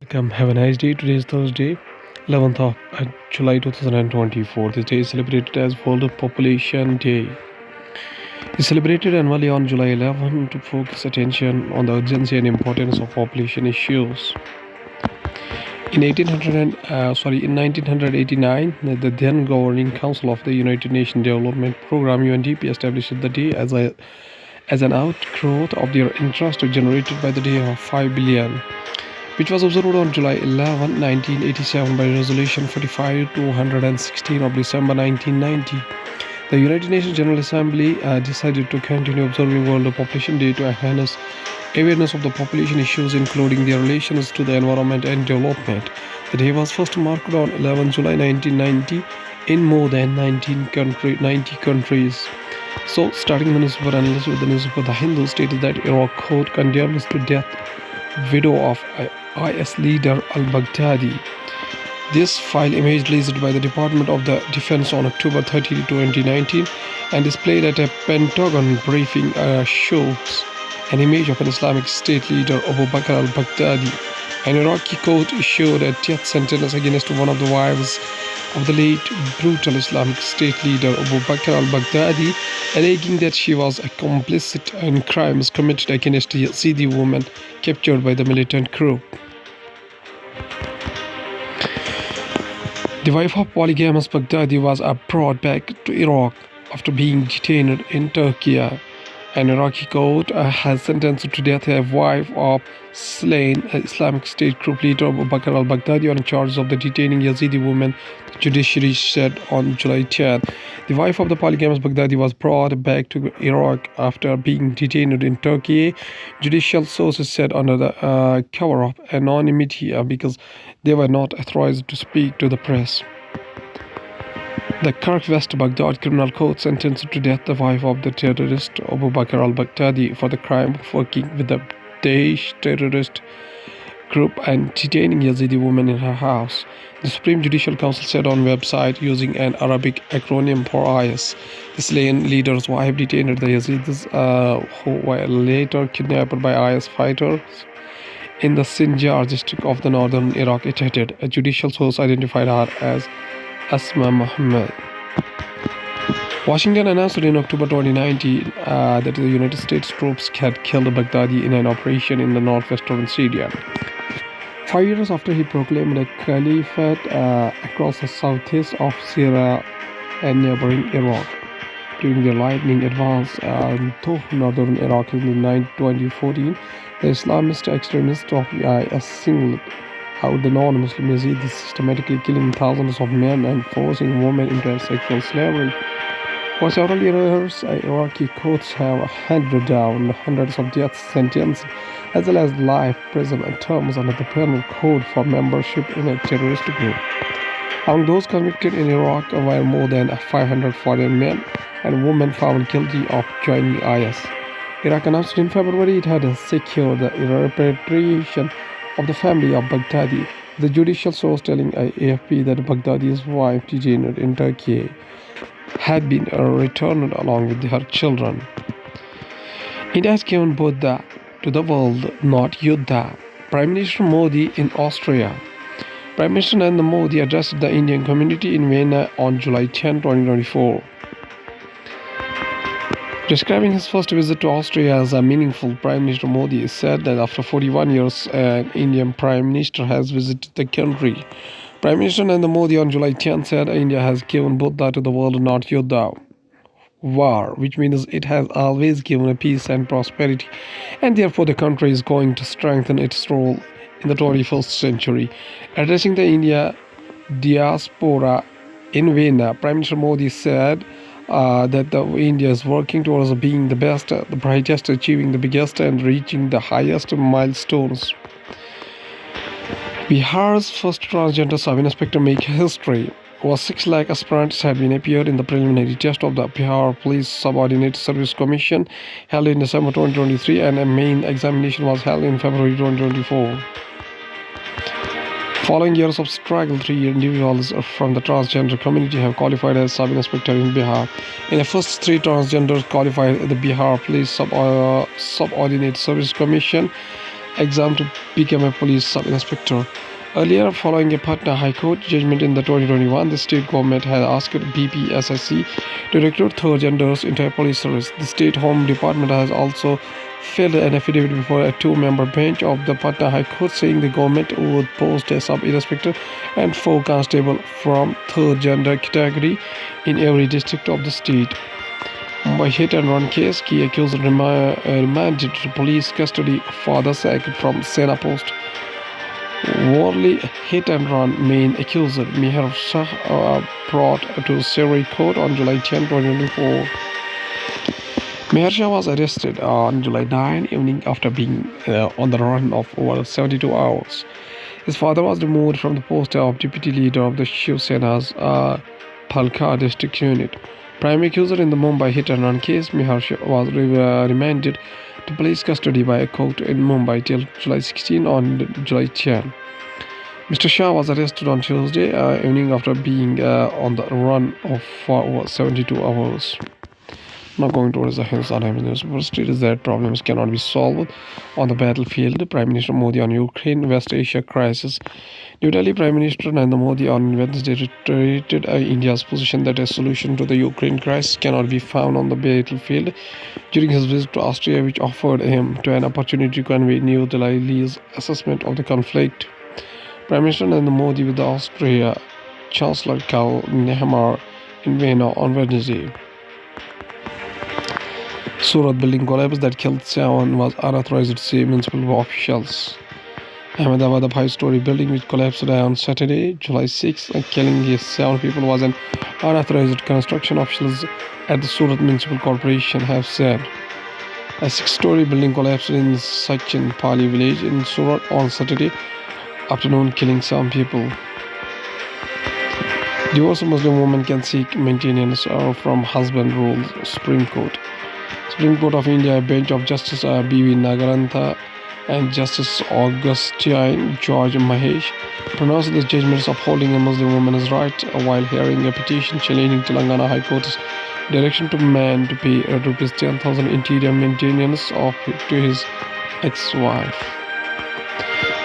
Welcome. Have a nice day. Today is Thursday, 11th of July 2024. This day is celebrated as World Population Day. It's celebrated annually on July 11 to focus attention on the urgency and importance of population issues. In 1989, the then Governing Council of the United Nations Development Program (UNDP) established the day as an outgrowth of their interest generated by the day of 5 billion, which was observed on July 11, 1987 by Resolution 45-216 of December 1990. The United Nations General Assembly decided to continue observing World Population Day to enhance awareness of the population issues, including their relations to the environment and development. The day was first marked on 11 July 1990 in more than 90 countries. So, starting the newspaper analysis with the newspaper, The Hindu stated that Iraq court condemns to death widow of IS leader al-Baghdadi. This file image released by the Department of the Defense on October 30, 2019 and displayed at a Pentagon briefing shows an image of an Islamic State leader Abu Bakr al-Baghdadi. An Iraqi court issued a death sentence against one of the wives of the late brutal Islamic State leader Abu Bakr al-Baghdadi, alleging that she was complicit in crimes committed against a Yazidi woman captured by the militant group. The wife of polygamous Baghdadi was brought back to Iraq after being detained in Turkey. An Iraqi court has sentenced to death a wife of slain Islamic State group leader Abu Bakr al-Baghdadi on charges of the detaining Yazidi woman, the judiciary said on July 10. The wife of the polygamous Baghdadi was brought back to Iraq after being detained in Turkey, judicial sources said under the cover of anonymity because they were not authorized to speak to the press. The Kirk West Baghdad Criminal Court sentenced to death the wife of the terrorist Abu Bakr al-Baghdadi for the crime of working with the Daesh terrorist group and detaining Yazidi women in her house. The Supreme Judicial Council said on website using an Arabic acronym for IS. The slain leader's wife detained the Yazidis who were later kidnapped by IS fighters in the Sinjar district of the northern Iraq, it added. A judicial source identified her as Asma Mohammed. Washington announced in October 2019 that the United States troops had killed Baghdadi in an operation in the northwestern Syria. 5 years after he proclaimed a caliphate across the southeast of Syria and neighboring Iraq. During the lightning advance to northern Iraq in 2014, the Islamist extremists of IS singled out the non-Muslim Yazidis, systematically killing thousands of men and forcing women into sexual slavery. For several years, Iraqi courts have handed down hundreds of death sentences as well as life prison terms under the penal code for membership in a terrorist group. Among those convicted in Iraq were more than 500 foreign men and women found guilty of joining IS. Iraq announced in February it had secured the repatriation of the family of Baghdadi, the judicial source telling AFP that Baghdadi's wife, detained in Turkey, had been returned along with her children. India has given Buddha to the world, not Yuddha. Prime Minister Modi in Austria. Prime Minister Narendra Modi addressed the Indian community in Vienna on July 10, 2024. Describing his first visit to Austria as a meaningful, Prime Minister Modi said that after 41 years, an Indian Prime Minister has visited the country. Prime Minister Narendra Modi on July 10 said India has given Buddha to the world, not Yuddha. War, which means it has always given peace and prosperity, and therefore the country is going to strengthen its role in the 21st century. Addressing the India diaspora in Vienna, Prime Minister Modi said that India is working towards being the best, the brightest, achieving the biggest and reaching the highest milestones. Bihar's first transgender sub-inspector make history. Over 6 lakh aspirants had been appeared in the preliminary test of the Bihar Police Subordinate Service Commission held in December 2023 and a main examination was held in February 2024. Following years of struggle, 3 individuals from the transgender community have qualified as sub-inspector in Bihar. In the first 3 transgenders qualified, the Bihar Police Subordinate Service Commission exam to become a police sub-inspector. Earlier, following a Patna High Court judgment in the 2021, the state government had asked BPSSC to recruit third genders into a police service. The state home department has also filed an affidavit before a two-member bench of the Patna High Court saying the government would post a sub-inspector and 4 constables from third gender category in every district of the state. By hit-and-run case, key accused remanded to police custody, father sacked from Sena post. Worldly hit-and-run main accuser Meher Shah brought to Surrey Court on July 10, 2024. Meher Shah was arrested on July 9 evening after being on the run of over 72 hours. His father was removed from the post of deputy leader of the Shiv Sena's Palkha district unit. Primary accuser in the Mumbai hit-and-run case, Meher Shah was remanded to police custody by a court in Mumbai till July 16 on July 10. Mr. Shah was arrested on Tuesday evening after being on the run for over 72 hours. Now going towards the headlines news. First, it is that problems cannot be solved on the battlefield. Prime Minister Modi on Ukraine West Asia crisis. New Delhi Prime Minister Narendra Modi on Wednesday reiterated India's position that a solution to the Ukraine crisis cannot be found on the battlefield during his visit to Austria, which offered him an opportunity to convey New Delhi's assessment of the conflict. Prime Minister Narendra Modi with the Austria Chancellor Karl Nehammer in Vienna on Wednesday. Surat building collapse that killed 7 was unauthorized, say municipal officials. Ahmedabad, a 5-story building which collapsed on Saturday, July 6, killing 7 people, was an unauthorized construction. Officials at the Surat Municipal Corporation have said. A 6-story building collapsed in Sachin Pali village in Surat on Saturday afternoon, killing 7 people. Divorced Muslim woman can seek maintenance from husband, rules Supreme Court. Supreme Court of India, a bench of Justice B.V. Nagarantha and Justice Augustine George Mahesh pronounced the judgments upholding a Muslim woman's right while hearing a petition challenging Telangana High Court's direction to man to pay Rs 10,000 interior maintenance to his ex-wife.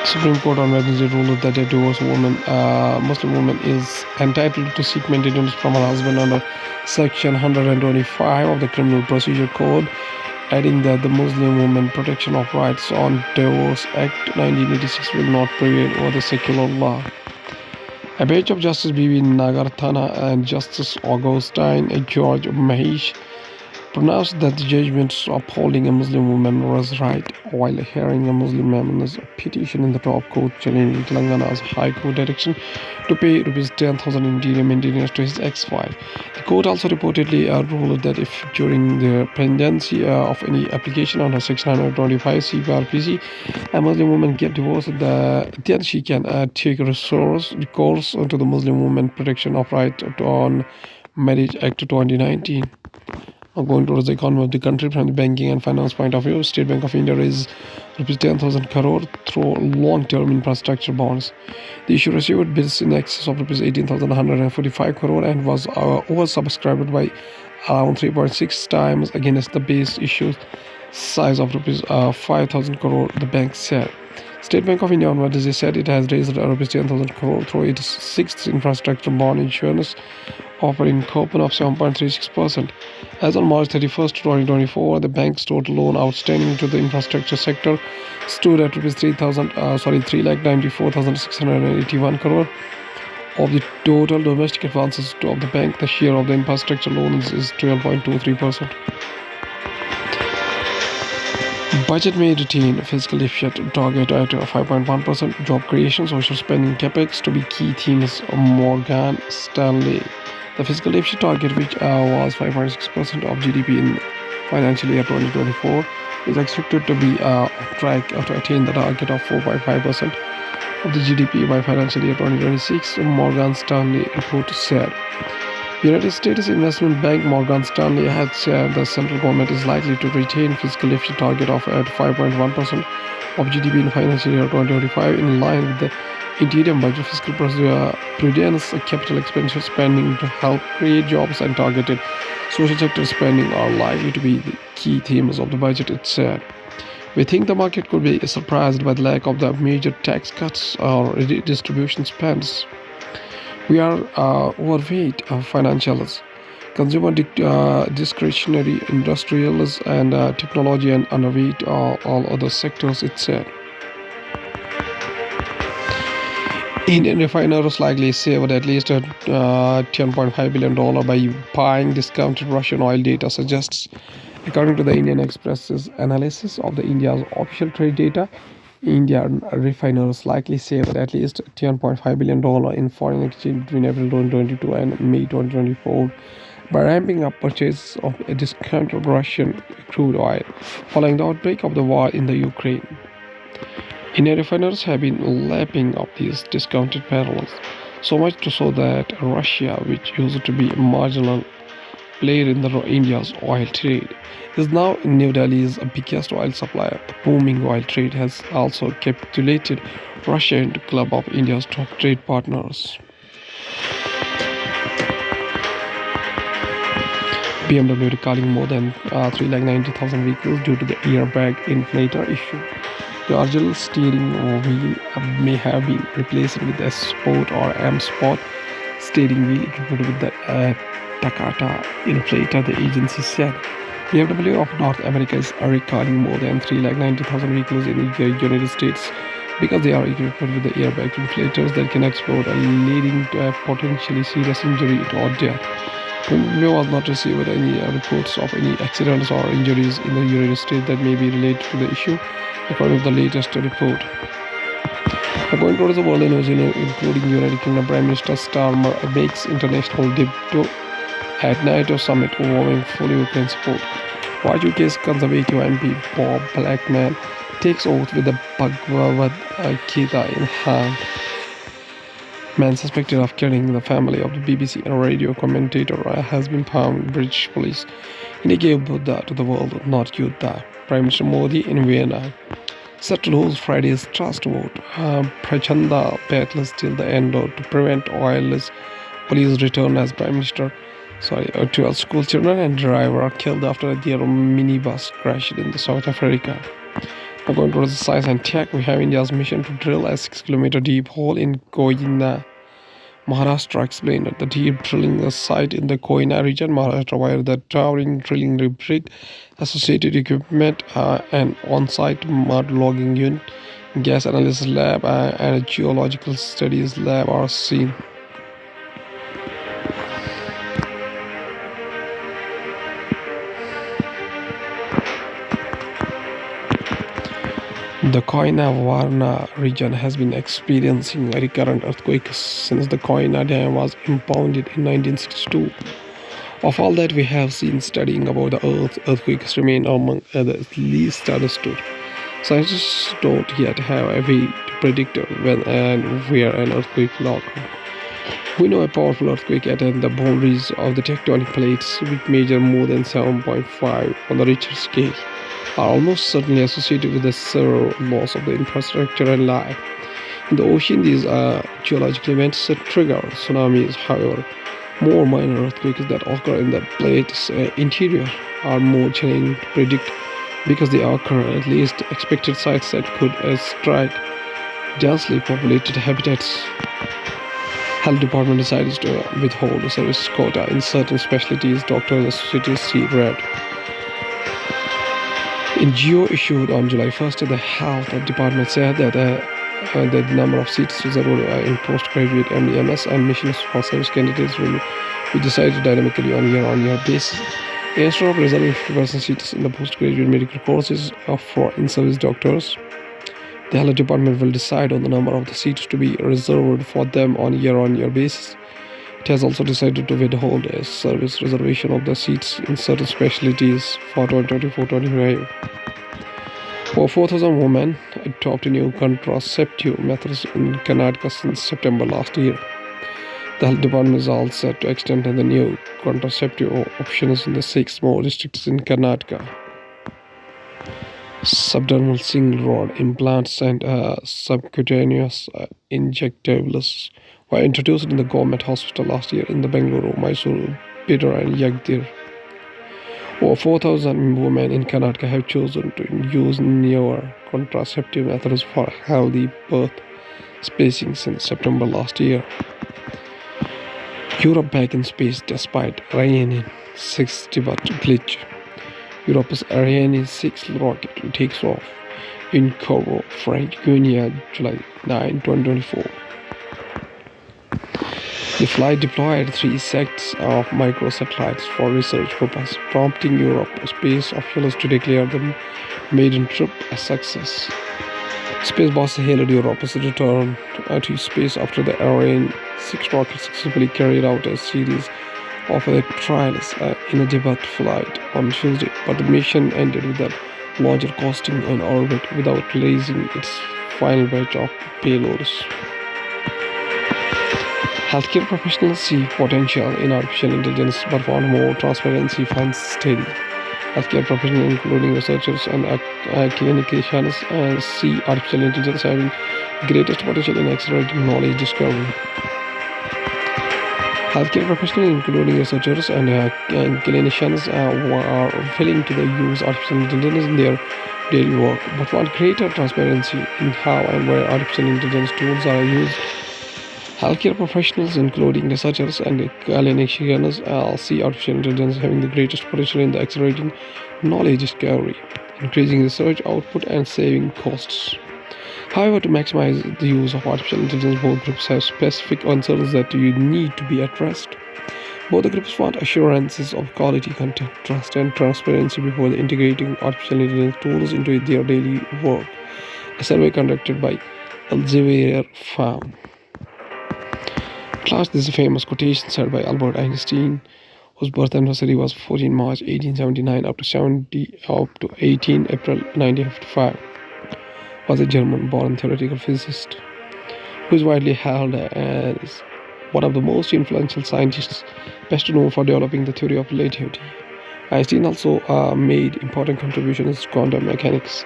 Supreme Court on Wednesday ruled that a divorced Muslim woman is entitled to seek maintenance from her husband under Section 125 of the Criminal Procedure Code, adding that the Muslim Women Protection of Rights on Divorce Act 1986 will not prevail over the secular law. A bench of Justice B.V. Nagarthana and Justice Augustine George Mahesh pronounced that the judgments upholding a Muslim woman's right while hearing a Muslim woman's petition in the top court challenging Telangana's High Court direction to pay Rs 10,000 interior maintenance to his ex-wife. The court also reportedly ruled that if during the pendency of any application under Section 125 CPRPC a Muslim woman gets divorced, then she can take recourse to the Muslim Women Protection of Right on Marriage Act 2019. Now going towards the economy of the country from the banking and finance point of view, State Bank of India raised Rs 10,000 crore through long-term infrastructure bonds. The issue received bids in excess of Rs 18,145 crore and was oversubscribed by around 3.6 times against the base issue size of Rs 5,000 crore, the bank said. State Bank of India on Wednesday said it has raised Rs 10,000 crore through its 6th infrastructure bond issuance, offering coupon of 7.36%. As on March 31, 2024, the bank's total loan outstanding to the infrastructure sector stood at Rs 3,94,681 crore. Of the total domestic advances of the bank, the share of the infrastructure loans is 12.23%. Budget may retain fiscal deficit target at 5.1%. Job creation, social spending, capex to be key themes. Morgan Stanley. The fiscal deficit target, which was 5.6% of GDP in financial year 2024, is expected to be on track to attain the target of 4.5% of the GDP by financial year 2026, Morgan Stanley report said. United States Investment Bank Morgan Stanley had said the central government is likely to retain fiscal deficit target of at 5.1% of GDP in financial year 2025, in line with the interim budget. Fiscal prudence, capital expenditure spending to help create jobs, and targeted social sector spending are likely to be the key themes of the budget, it said. We think the market could be surprised by the lack of the major tax cuts or redistribution spends. We are overweight of financials, consumer discretionary industrials, and technology, and underweight all other sectors, it said. Indian refiners likely saved at least $10.5 billion by buying discounted Russian oil, data suggests. According to the Indian Express's analysis of the India's official trade data, Indian refiners likely saved at least $10.5 billion in foreign exchange between April 2022 and May 2024 by ramping up purchases of discounted Russian crude oil following the outbreak of the war in the Ukraine. Indian refiners have been lapping up these discounted barrels, so much to so that Russia, which used to be a marginal player in India's oil trade, is now New Delhi's biggest oil supplier. The booming oil trade has also capitulated Russia into the club of India's top trade partners. BMW recalling more than 390,000 vehicles due to the airbag inflator issue. The original steering wheel may have been replaced with a Sport or M Sport steering wheel equipped with the Takata inflator, the agency said. BMW of North America is recalling more than 390,000 vehicles in the United States because they are equipped with the airbag inflators that can explode, leading to a potentially serious injury or death. BMW has not received any reports of any accidents or injuries in the United States that may be related to the issue, according to the latest report. Going towards the world news, including United Kingdom Prime Minister Starmer makes international debut at NATO summit involving full Ukraine support. While UK's Conservative MP Bob Blackman takes oath with the Bhagavad Gita in hand. Man suspected of killing the family of the BBC and radio commentator has been found by British police. India gave Buddha to the world, not Yuddha. Prime Minister Modi in Vienna set to lose Friday's trust vote. Prachanda battles till the end to prevent oilless police return as Prime Minister. 12 school children and driver are killed after their minibus crashed in South Africa. Now going towards the science and tech, we have India's mission to drill a 6-kilometer deep hole in Koyna. Maharashtra explained that the deep drilling site in the Koyna region, Maharashtra, where the towering drilling rig, associated equipment, an on-site mud logging unit, gas analysis lab, and a geological studies lab are seen. The Koyna-Varna region has been experiencing recurrent earthquakes since the Koyna Dam was impounded in 1962. Of all that we have seen studying about the Earth, earthquakes remain among the least understood. Scientists don't yet have a way to predict when and where an earthquake will occur. We know a powerful earthquake at the boundaries of the tectonic plates, which measure more than 7.5 on the Richter scale, are almost certainly associated with the severe loss of the infrastructure and life. In the ocean, these geological events trigger tsunamis. However, more minor earthquakes that occur in the plate's interior are more challenging to predict because they occur at least expected sites that could strike densely populated habitats. Health Department decided to withhold the service quota in certain specialties. Doctors Associates see red. In Geo issued on July 1st, the Health Department said that the number of seats reserved in postgraduate MD/MS and missions for service candidates will be decided dynamically on year-on-year basis. Instead of reserving 50% seats in the postgraduate medical courses for in-service doctors, the Health Department will decide on the number of the seats to be reserved for them on a year-on-year basis. It has also decided to withhold a service reservation of the seats in certain specialties for 2024-25. Over 4,000 women adopted new contraceptive methods in Karnataka since September last year. The Health Department is all set to extend the new contraceptive options in the 6 more districts in Karnataka. Subdermal single rod implants and subcutaneous injectables were introduced in the government hospital last year in the Bengaluru, Mysuru, Bidar and Yagdir. Over 4,000 women in Karnataka have chosen to use newer contraceptive methods for healthy birth spacing since September last year. Europe back in space despite Ariane 6 debut glitch. Europe's Ariane 6 rocket takes off in Corvo, French Guiana, July 9, 2024. The flight deployed 3 sets of microsatellites for research purposes, prompting Europe space officials to declare the maiden trip a success. Space boss hailed Europe's return to space after the Ariane 6 rocket successfully carried out a series of trials in a debut flight on Tuesday, but the mission ended with the launcher coasting in orbit without releasing its final batch of payloads. Healthcare professionals see potential in artificial intelligence but want more transparency finds steady. Healthcare professionals, including researchers and clinicians, see artificial intelligence having the greatest potential in accelerating knowledge discovery. Healthcare professionals, including researchers and clinicians, are willing to use artificial intelligence in their daily work, but want greater transparency in how and where artificial intelligence tools are used. Healthcare professionals, including researchers and clinicians, see artificial intelligence having the greatest potential in the accelerating knowledge discovery, increasing research output, and saving costs. However, to maximize the use of artificial intelligence, both groups have specific concerns that need to be addressed. Both the groups want assurances of quality content, trust, and transparency before integrating artificial intelligence tools into their daily work. A survey conducted by Elsevier found. At last, this is a famous quotation said by Albert Einstein, whose birth anniversary was 14 March 1879 up to 18 April 1955. Was a German-born theoretical physicist who is widely held as one of the most influential scientists, best known for developing the theory of relativity. Einstein also made important contributions to quantum mechanics.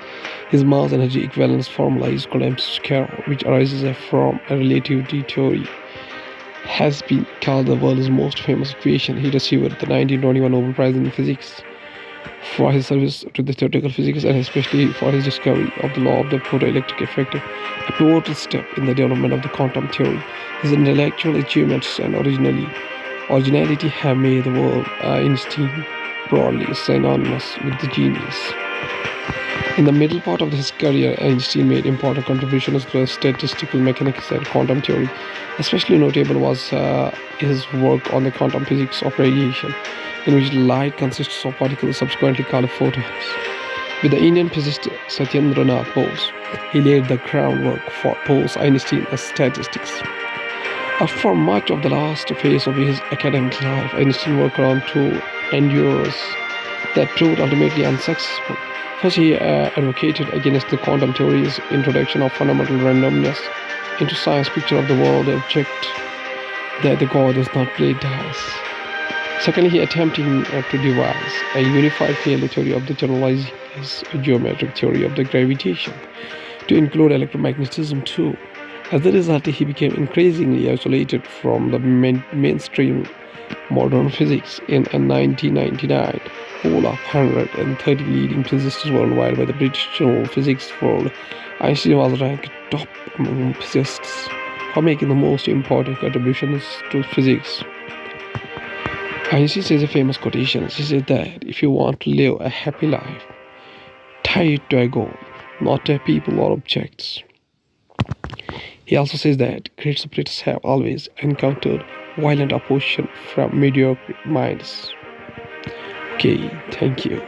His mass-energy equivalence formula is called m², which arises from a relativity theory, has been called the world's most famous equation. He received the 1921 Nobel Prize in Physics for his service to the theoretical physics and especially for his discovery of the law of the photoelectric effect, a pivotal step in the development of the quantum theory. His intellectual achievements and originality have made the word Einstein broadly synonymous with the genius. In the middle part of his career, Einstein made important contributions to statistical mechanics and quantum theory. Especially notable was his work on the quantum physics of radiation, in which light consists of particles subsequently called photons. With the Indian physicist Satyendranath Bose, he laid the groundwork for Bose-Einstein statistics. For much of the last phase of his academic life, Einstein worked on two endeavors that proved ultimately unsuccessful. First, he advocated against the quantum theory's introduction of fundamental randomness into science picture of the world object that the God does not play dice. Secondly, he attempting to devise a unified field theory of the generalized geometric theory of the gravitation to include electromagnetism too. As a result, he became increasingly isolated from the mainstream modern physics. In 1999 poll of 130 leading physicists worldwide by the British Journal of Physics World, Einstein was ranked top among physicists for making the most important contributions to physics. Einstein says a famous quotation. He said that if you want to live a happy life, tie it to a goal, not to people or objects. He also says that great spirits have always encountered violent opposition from mediocre minds. Okay, thank you.